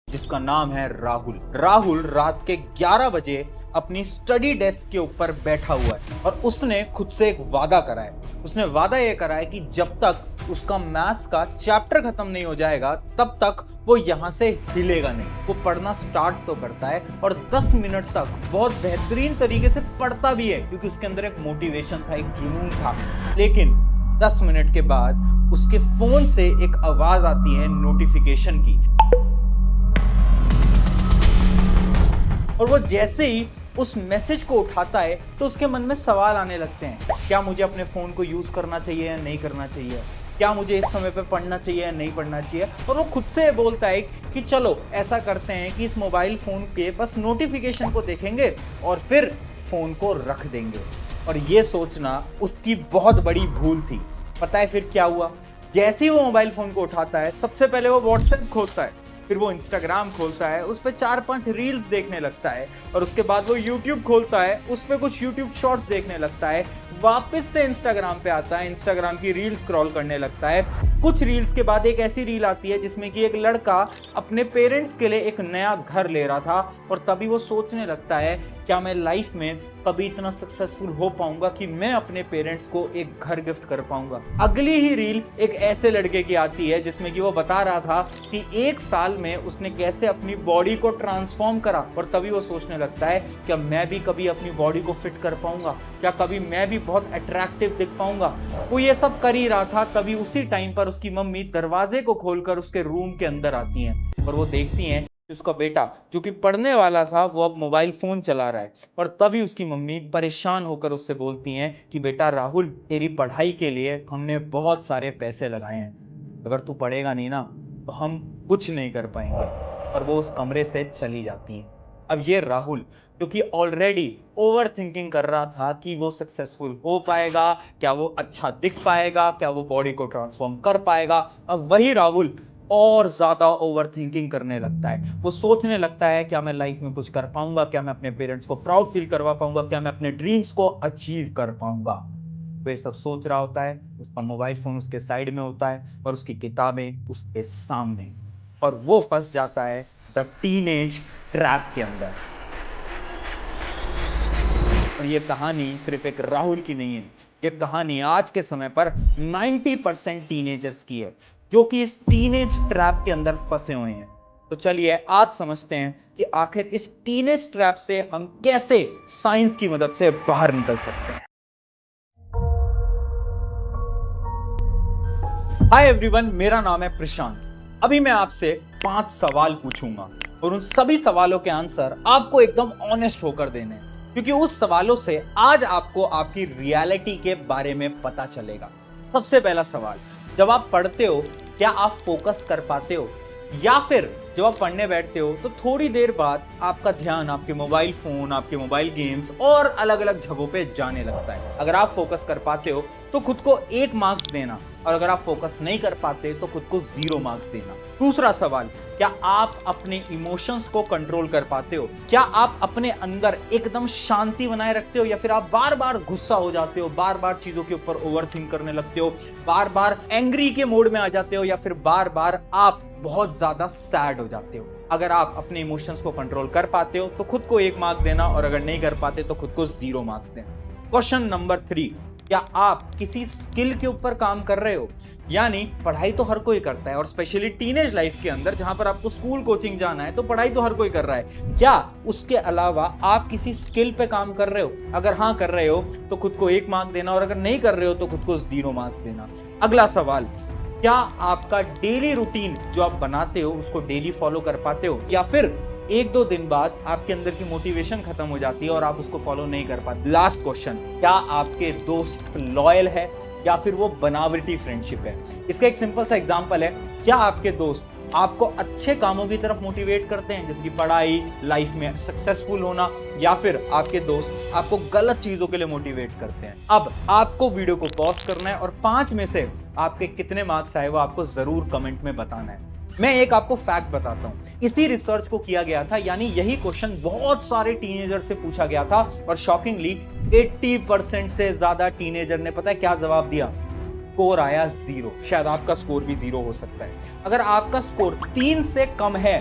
जिसका नाम है राहुल। राहुल रात के 11 बजे अपनी स्टडी डेस्क के ऊपर बैठा हुआ है और उसने खुद से एक वादा करा है। उसने वादा ये करा है कि जब तक उसका मैथ्स का चैप्टर खत्म नहीं हो जाएगा तब तक वो यहाँ से हिलेगा नहीं। वो पढ़ना स्टार्ट तो करता है और 10 मिनट तक बहुत बेहतरीन तरीके से पढ़ता भी है क्योंकि उसके अंदर एक मोटिवेशन था, एक जुनून था। लेकिन 10 मिनट के बाद उसके फोन से एक आवाज आती है नोटिफिकेशन की, और वो जैसे ही उस मैसेज को उठाता है तो उसके मन में सवाल आने लगते हैं। क्या मुझे अपने फोन को यूज करना चाहिए या नहीं करना चाहिए? क्या मुझे इस समय पे पढ़ना चाहिए या नहीं पढ़ना चाहिए? और वो खुद से बोलता है कि चलो ऐसा करते हैं कि इस मोबाइल फोन के बस नोटिफिकेशन को देखेंगे और फिर फोन को रख देंगे। और ये सोचना उसकी बहुत बड़ी भूल थी। पता है फिर क्या हुआ? जैसे ही वो मोबाइल फोन को उठाता है सबसे पहले वो व्हाट्सएप खोलता है, फिर वो इंस्टाग्राम खोलता है, उस पर 4-5 रील्स देखने लगता है, और उसके बाद वो यूट्यूब खोलता है, उस पर कुछ यूट्यूब शॉर्ट्स देखने लगता है, वापस से इंस्टाग्राम पे आता है, इंस्टाग्राम की रील स्क्रॉल करने लगता है। कुछ रील्स के बाद एक ऐसी रील आती है जिसमें कि एक लड़का अपने पेरेंट्स के लिए एक नया घर ले रहा था, और तभी वो सोचने लगता है क्या मैं लाइफ में कभी इतना सक्सेसफुल हो पाऊंगा कि मैं अपने पेरेंट्स को एक घर गिफ्ट कर पाऊंगा। अगली ही रील एक ऐसे लड़के की आती है जिसमें कि वो बता रहा था कि 1 साल में उसने कैसे अपनी बॉडी को ट्रांसफॉर्म करा, और तभी वो सोचने लगता है क्या मैं भी कभी अपनी बॉडी को फिट कर पाऊंगा, क्या कभी मैं भी बहुत अट्रैक्टिव दिख पाऊंगा। वो ये सब कर ही रहा था, तभी उसी टाइम पर उसकी मम्मी दरवाजे को खोलकर उसके रूम के अंदर आती हैं और वो देखती हैं कि उसका बेटा जो कि पढ़ने वाला था वो अब मोबाइल फोन चला रहा है। और तभी उसकी मम्मी परेशान होकर उससे बोलती हैं कि बेटा राहुल, तेरी पढ़ाई के लिए हमने बहुत सारे पैसे लगाए हैं, अगर तू पढ़ेगा नहीं ना तो हम कुछ नहीं कर पाएंगे। और वो उस कमरे से चली जाती है। अब ये राहुल जो कि ऑलरेडी ओवर थिंकिंग कर रहा था कि वो सक्सेसफुल हो पाएगा, क्या वो अच्छा दिख पाएगा, क्या वो बॉडी को ट्रांसफॉर्म कर पाएगा, अब वही राहुल और ज्यादा ओवर थिंकिंग करने लगता है। वो सोचने लगता है क्या मैं लाइफ में कुछ कर पाऊंगा, क्या मैं अपने पेरेंट्स को प्राउड फील करवा पाऊंगा, क्या मैं अपने ड्रीम्स को अचीव कर पाऊंगा। वो सब सोच रहा होता है, उसका मोबाइल फोन उसके साइड में होता है और उसकी किताबें उसके सामने, और वो फंस जाता है द टीनेज ट्रैप के अंदर। और ये कहानी सिर्फ एक राहुल की नहीं है, ये कहानी आज के समय पर 90% टीनेजर्स की है जो कि इस टीनेज ट्रैप के अंदर फंसे हुए हैं। तो चलिए आज समझते हैं कि आखिर इस टीनेज ट्रैप से हम कैसे साइंस की मदद से बाहर निकल सकते हैं। हाय एवरीवन, मेरा नाम है प्रशांत। अभी मैं आपसे 5 सवाल पूछूंगा और उन सभी सवालों के आंसर आपको एकदम ऑनेस्ट होकर देने हैं, क्योंकि उस सवालों से आज आपको आपकी रियलिटी के बारे में पता चलेगा। सबसे पहला सवाल, जब आप पढ़ते हो क्या आप फोकस कर पाते हो, या फिर जब आप पढ़ने बैठते हो तो थोड़ी देर बाद आपका ध्यान आपके मोबाइल फोन, आपके मोबाइल गेम्स और अलग अलग जगहों पे जाने लगता है। अगर आप फोकस कर पाते हो तो खुद को 1 मार्क्स देना, और अगर आप फोकस नहीं कर पाते तो खुद को 0 मार्क्स देना। दूसरा सवाल, क्या आप अपने इमोशंस को कंट्रोल कर पाते हो? क्या आप अपने अंदर एकदम शांति बनाए रखते हो, या फिर आप बार बार गुस्सा हो जाते हो, बार बार चीजों के ऊपर ओवरथिंक करने लगते हो, बार बार एंग्री के मोड में आ जाते हो, या फिर बार बार आप बहुत ज्यादा सैड हो जाते हो? अगर आप अपने इमोशंस को कंट्रोल कर पाते हो तो खुद को 1 मार्क देना, और अगर नहीं कर पाते तो खुद को 0 मार्क्स देना। क्वेश्चन नंबर 3, क्या आप किसी स्किल के ऊपर काम कर रहे हो? यानी पढ़ाई तो हर कोई करता है, और स्पेशली टीनेज लाइफ के अंदर जहां पर आपको स्कूल कोचिंग जाना है तो पढ़ाई तो हर कोई कर रहा है। क्या उसके अलावा आप किसी स्किल पे काम कर रहे हो? अगर हाँ कर रहे हो तो खुद को 1 मार्क देना, और अगर नहीं कर रहे हो तो खुद को 0 मार्क्स देना। अगला सवाल, क्या आपका डेली रूटीन जो आप बनाते हो उसको डेली फॉलो कर पाते हो, या फिर 1-2 दिन बाद आपके अंदर की मोटिवेशन खत्म हो जाती है और आप उसको फॉलो नहीं कर पाते? लास्ट क्वेश्चन, क्या आपके दोस्त लॉयल है या फिर वो बनावटी फ्रेंडशिप है? इसका एक सिंपल सा एग्जांपल है, क्या आपके दोस्त आपको अच्छे कामों की तरफ मोटिवेट करते हैं जैसे कि पढ़ाई, लाइफ में सक्सेसफुल होना, या फिर आपके दोस्त आपको गलत चीजों के लिए मोटिवेट करते हैं? अब आपको वीडियो को पॉज करना है और 5 में से आपके कितने मार्क्स आए वो आपको जरूर कमेंट में बताना है। मैं एक आपको फैक्ट बताता हूं, इसी रिसर्च को किया गया था, यानी यही क्वेश्चन बहुत सारे टीनेजर से पूछा गया था, और शॉकिंगली 80% से ज्यादा टीनेजर ने पता है क्या जवाब दिया? स्कोर आया 0। शायद आपका स्कोर भी 0 हो सकता है। अगर आपका स्कोर 3 से कम है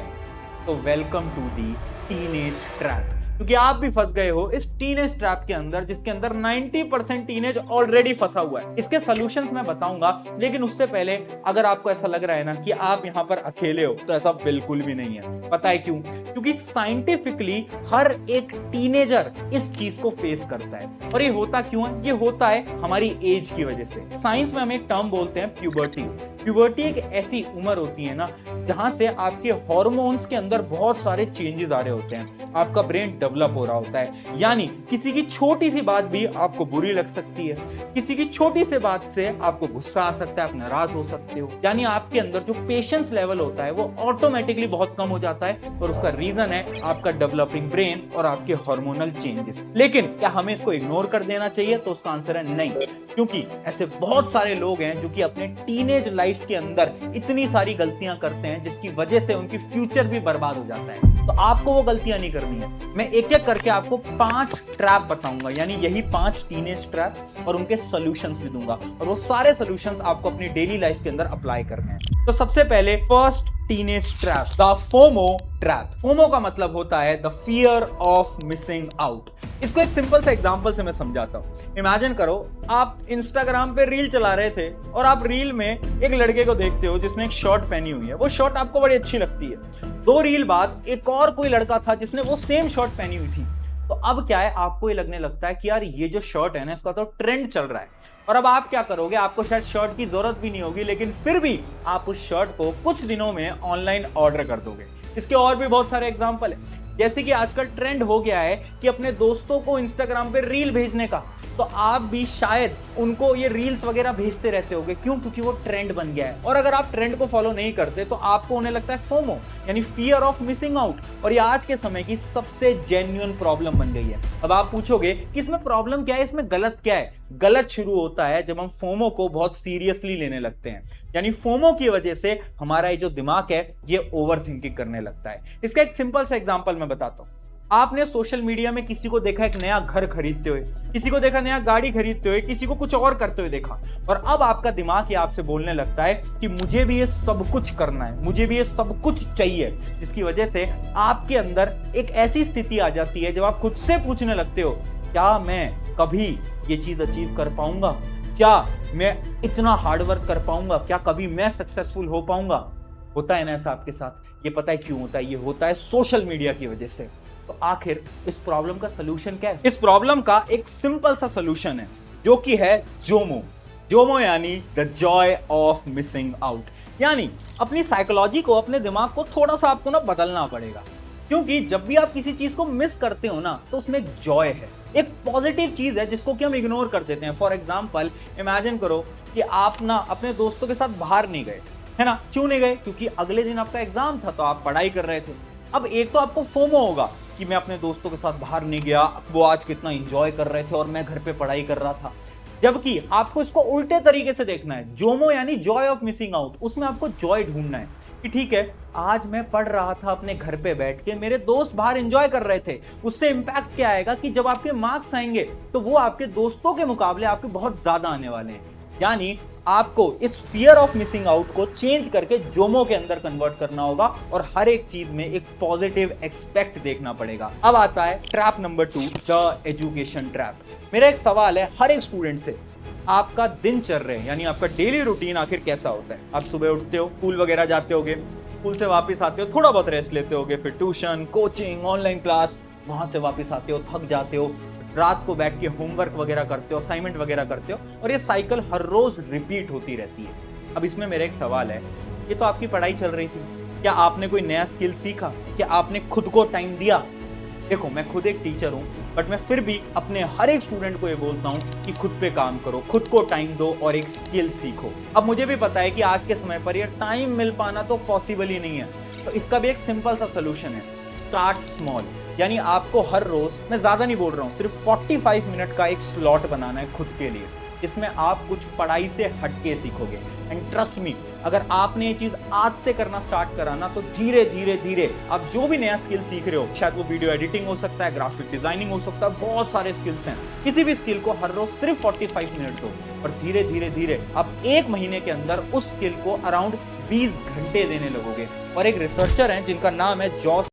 तो welcome to the teenage trap, क्योंकि आप भी फंस गए हो इस टीनेज ट्रैप के अंदर, जिसके अंदर 90% टीनेज ऑलरेडी फंसा हुआ है। इसके सॉल्यूशंस मैं बताऊंगा, लेकिन उससे पहले अगर आपको ऐसा लग रहा है ना कि आप यहां पर अकेले हो, तो ऐसा बिल्कुल भी नहीं है। पता है क्यों? क्योंकि साइंटिफिकली हर एक टीनेजर इस चीज को फेस करता है। और ये होता क्यों है? ये होता है हमारी एज की वजह से। साइंस में हम एक टर्म बोलते हैं प्यूबर्टी। प्यूबर्टी एक ऐसी उम्र होती है ना जहां से आपके हार्मोन्स के अंदर बहुत सारे चेंजेस आ रहे होते हैं, आपका ब्रेन डेवलप हो रहा होता है। यानी किसी की छोटी सी बात भी आपको बुरी लग सकती है, किसी की छोटी सी बात से आपको गुस्सा आ सकता है, आप नाराज हो सकते हो। यानी आपके अंदर जो पेशेंस लेवल होता है वो ऑटोमेटिकली बहुत कम हो जाता है, और उसका रीजन है आपका डेवलपिंग ब्रेन और आपके हार्मोनल चेंजेस। लेकिन क्या हमें इसको इग्नोर कर देना चाहिए? तो उसका आंसर है नहीं, क्योंकि ऐसे बहुत सारे लोग हैं जो कि अपने टीनेज लाइफ के अंदर इतनी सारी गलतियां करते हैं जिसकी वजह से उनकी फ्यूचर भी बर्बाद हो जाता है। तो आपको वो गलतियां नहीं करनी है। मैं एक एक करके आपको 5 ट्रैप बताऊंगा, यानी यही 5 टीनेज ट्रैप, और उनके सॉल्यूशंस भी दूंगा, और वो सारे सॉल्यूशंस आपको अपनी डेली लाइफ के अंदर अप्लाई करने हैं। तो सबसे पहले first teenage trap, the FOMO trap. FOMO का मतलब होता है the fear of missing out. इसको एक सिंपल से एग्जांपल से मैं समझाता हूं। इमेजिन करो आप इंस्टाग्राम पे रील चला रहे थे, और आप रील में एक लड़के को देखते हो जिसने एक शर्ट पहनी हुई है। वो शर्ट आपको बड़ी अच्छी लगती है। 2 रील बाद एक और कोई लड़का था जिसने वो सेम शर्ट पहनी हुई थी। तो अब क्या है, आपको ये लगने लगता है कि यार ये जो शर्ट है ना, इसका तो ट्रेंड चल रहा है। और अब आप क्या करोगे? आपको शायद शर्ट की जरूरत भी नहीं होगी, लेकिन फिर भी आप उस शर्ट को कुछ दिनों में ऑनलाइन ऑर्डर कर दोगे। इसके और भी बहुत सारे एग्जांपल है, जैसे कि आजकल ट्रेंड हो गया है कि अपने दोस्तों को इंस्टाग्राम पे रील भेजने का, तो आप भी शायद उनको ये रील्स वगैरह भेजते रहते होगे। क्यों? क्योंकि वो ट्रेंड बन गया है। और अगर आप ट्रेंड को फॉलो नहीं करते तो आपको होने लगता है फोमो, यानी फियर ऑफ मिसिंग आउट। और ये आज के समय की सबसे जेन्युइन प्रॉब्लम बन गई है। अब आप पूछोगे कि इसमें प्रॉब्लम क्या है, इसमें गलत क्या है? गलत शुरू होता है जब हम फोमो को बहुत सीरियसली लेने लगते हैं। यानी फोमो की वजह से हमारा ये जो दिमाग है ये ओवर थिंकिंग करने लगता है। इसका एक सिंपल सा एग्जांपल मैं बताता हूं। आपने सोशल मीडिया में किसी को देखा एक नया घर खरीदते हुए, किसी को देखा नया गाड़ी खरीदते हुए, किसी को कुछ और करते हुए देखा, और अब आपका दिमाग ये आपसे बोलने लगता है कि मुझे भी ये सब कुछ करना है, मुझे भी ये सब कुछ चाहिए। जिसकी वजह से आपके अंदर एक ऐसी स्थिति आ जाती है जब आप खुद से पूछने लगते हो, क्या मैं कभी ये चीज अचीव कर पाऊंगा? क्या मैं इतना हार्डवर्क कर पाऊंगा? क्या कभी मैं सक्सेसफुल हो पाऊंगा? होता है ना ऐसा आपके साथ। ये पता है क्यों होता है? ये होता है सोशल मीडिया की वजह से। तो आखिर इस प्रॉब्लम का सलूशन क्या है? इस प्रॉब्लम का एक सिंपल सा सलूशन है, जो कि है जोमो। जोमो यानी the Joy of missing out. यानी अपनी साइकोलॉजी को, अपने दिमाग को थोड़ा सा आपको ना बदलना पड़ेगा, क्योंकि जब भी आप किसी चीज को मिस करते हो ना, तो उसमें एक जॉय है, एक पॉजिटिव चीज है जिसको कि हम इग्नोर कर देते हैं। फॉर एग्जाम्पल, इमेजिन करो कि आप ना अपने दोस्तों के साथ बाहर नहीं गए, है ना? क्यों नहीं गए? क्योंकि अगले दिन आपका एग्जाम था, तो आप पढ़ाई कर रहे थे। अब एक तो आपको फोमो होगा कि मैं अपने दोस्तों के साथ बाहर नहीं गया, वो आज कितना एंजॉय कर रहे थे और मैं घर पे पढ़ाई कर रहा था। जबकि आपको इसको उल्टे तरीके से देखना है। जोमो यानी जॉय ऑफ मिसिंग आउट, उसमें आपको जॉय ढूंढना है कि ठीक है, आज मैं पढ़ रहा था अपने घर पे बैठ के, मेरे दोस्त बाहर एंजॉय कर रहे थे। उससे इंपैक्ट क्या आएगा कि जब आपके मार्क्स आएंगे तो वो आपके दोस्तों के मुकाबले आपके बहुत ज्यादा आने वाले हैं। यानी आपको इस फियर ऑफ मिसिंग आउट को चेंज करके जोमो के अंदर कन्वर्ट करना होगा, और हर एक चीज में एक पॉजिटिव एक्सपेक्ट देखना पड़ेगा। अब आता है trap number 2, the education trap. मेरा एक सवाल है हर एक स्टूडेंट से, आपका दिनचर्या यानी आपका डेली रूटीन आखिर कैसा होता है? आप सुबह उठते हो, स्कूल वगैरह जाते होगे, स्कूल से वापस आते हो, थोड़ा बहुत रेस्ट लेते होगे, फिर ट्यूशन, कोचिंग, ऑनलाइन क्लास, वहां से वापस आते हो, थक जाते हो, रात को बैठ के होमवर्क वगैरह करते हो, असाइनमेंट वगैरह करते हो, और ये साइकिल हर रोज रिपीट होती रहती है। अब इसमें मेरा एक सवाल है, ये तो आपकी पढ़ाई चल रही थी, क्या आपने कोई नया स्किल सीखा? क्या आपने खुद को टाइम दिया? देखो, मैं खुद एक टीचर हूं, बट मैं फिर भी अपने हर एक स्टूडेंट को ये बोलता हूं कि खुद पे काम करो, खुद को टाइम दो और एक स्किल सीखो। अब मुझे भी पता है कि आज के समय पर ये टाइम मिल पाना तो पॉसिबल ही नहीं है, तो इसका भी एक सिंपल सा सोल्यूशन है, स्टार्ट स्मॉल। यानी आपको हर रोज, मैं ज्यादा नहीं बोल रहा हूं, सिर्फ 45 मिनट का एक स्लॉट बनाना है खुद के लिए। इसमें आप कुछ पढ़ाई से हटके सीखोगे, एंड ट्रस्ट मी, अगर आपने ये चीज आज से करना स्टार्ट करा ना, तो धीरे धीरे धीरे आप जो भी नया स्किल सीख रहे हो, शायद वो वीडियो एडिटिंग हो सकता है, ग्राफिक डिजाइनिंग हो सकता है, बहुत सारे स्किल्स हैं, किसी भी स्किल को हर रोज सिर्फ 45 मिनट दो, और धीरे धीरे धीरे आप 1 महीने के अंदर उस स्किल को अराउंड 20 घंटे देने लगोगे। और एक रिसर्चर हैं जिनका नाम है जॉस